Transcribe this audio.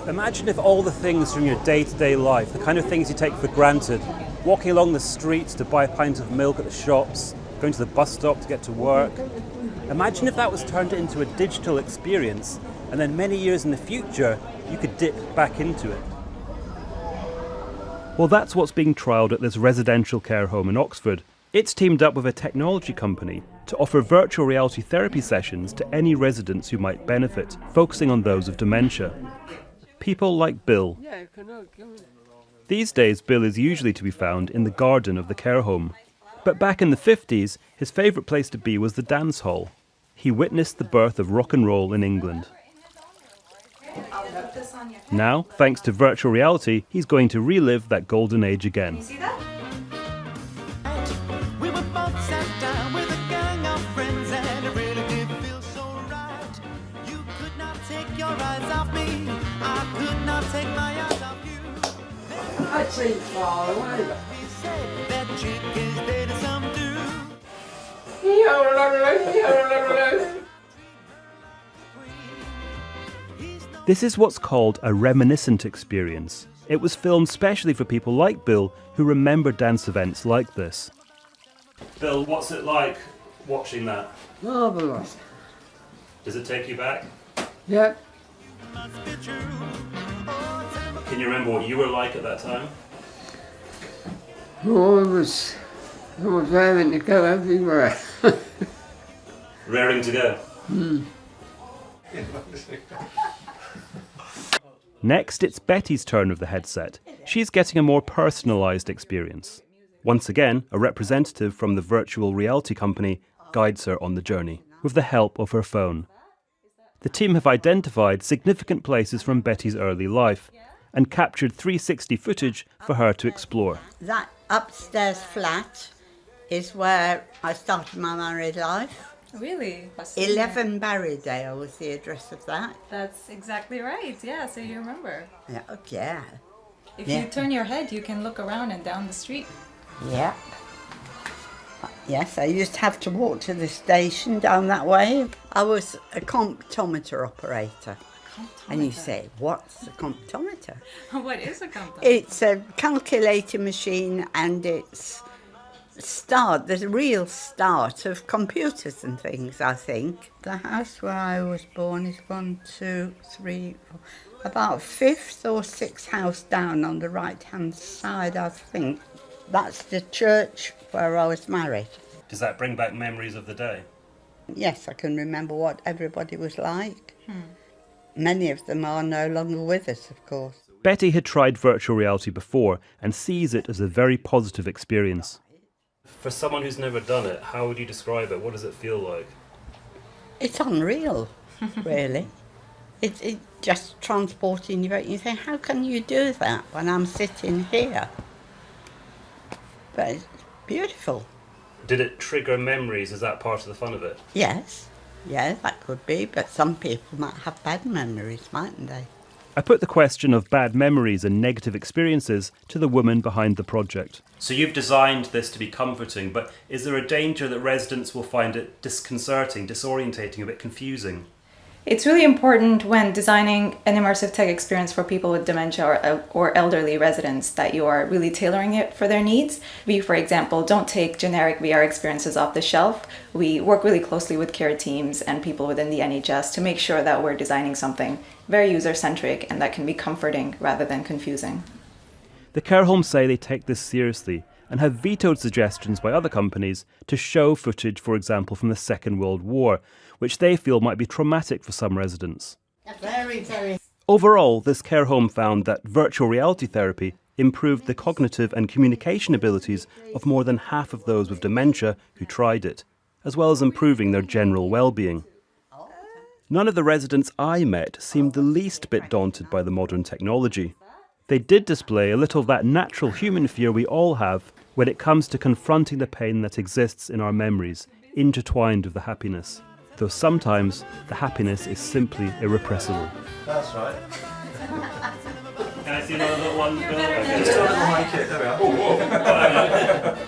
Imagine if all the things from your day-to-day life, the kind of things you take for granted, walking along the streets to buy a pint of milk at the shops, going to the bus stop to get to work. Imagine if that was turned into a digital experience, and then many years in the future, you could dip back into it. Well, that's what's being trialled at this residential care home in Oxford. It's teamed up with a technology company to offer virtual reality therapy sessions to any residents who might benefit, focusing on those with dementia. People like Bill. These days, Bill is usually to be found in the garden of the care home. But back in the 50s, his favourite place to be was the dance hall. He witnessed the birth of rock and roll in England. Now, thanks to virtual reality, he's going to relive that golden age again. You see that? We were both sat down with a gang of friends and it really did feel so right. You could not take your eyes off me. I could not take my eyes off you. I seem far away. We said that chick is dating some dude. This is what's called a reminiscent experience. It was filmed specially for people like Bill who remember dance events like this. Bill, what's it like watching that? Marvellous. Does it take you back? Yep. Must be true. Can you remember what you were like at that time? Oh, I was raring to go everywhere. Raring to go. Next, it's Betty's turn with the headset. She's getting a more personalised experience. Once again, a representative from the virtual reality company guides her on the journey, with the help of her phone. The team have identified significant places from Betty's early life and captured 360 footage for her to explore. That upstairs flat is where I started my married life. Really? 11 Barrydale was the address of that. That's exactly right. Yeah, so you remember. Yeah, oh, yeah. If Yeah. you turn your head, you can look around and down the street. Yep. Yes, I used to have to walk to the station down that way. I was a comptometer operator. And you say, what's a comptometer? What is a comptometer? It's a calculating machine and it's the real start of computers and things, I think. The house where I was born is 1, 2, 3, 4, about 5th or 6th house down on the right-hand side, I think. That's the church where I was married. Does that bring back memories of the day? Yes, I can remember what everybody was like. Many of them are no longer with us, of course. Betty had tried virtual reality before and sees it as a very positive experience. For someone who's never done it, how would you describe it? What does it feel like? It's unreal, really. It's just transporting you. You think, how can you do that when I'm sitting here? But it's beautiful. Did it trigger memories? Is that part of the fun of it? Yes, yeah, that could be. But some people might have bad memories, mightn't they? I put the question of bad memories and negative experiences to the woman behind the project. So you've designed this to be comforting, but is there a danger that residents will find it disconcerting, disorientating, a bit confusing? It's really important when designing an immersive tech experience for people with dementia or elderly residents that you are really tailoring it for their needs. We, for example, don't take generic VR experiences off the shelf. We work really closely with care teams and people within the NHS to make sure that we're designing something very user-centric and that can be comforting rather than confusing. The care homes say they take this seriously and have vetoed suggestions by other companies to show footage, for example, from the Second World War, which they feel might be traumatic for some residents. Very, very. Overall, this care home found that virtual reality therapy improved the cognitive and communication abilities of more than half of those with dementia who tried it, as well as improving their general well-being. None of the residents I met seemed the least bit daunted by the modern technology. They did display a little of that natural human fear we all have when it comes to confronting the pain that exists in our memories, intertwined with the happiness. Though sometimes the happiness is simply irrepressible. That's right. Can I see another little one, Bill? Just a little high kick, there we are. Oh, whoa.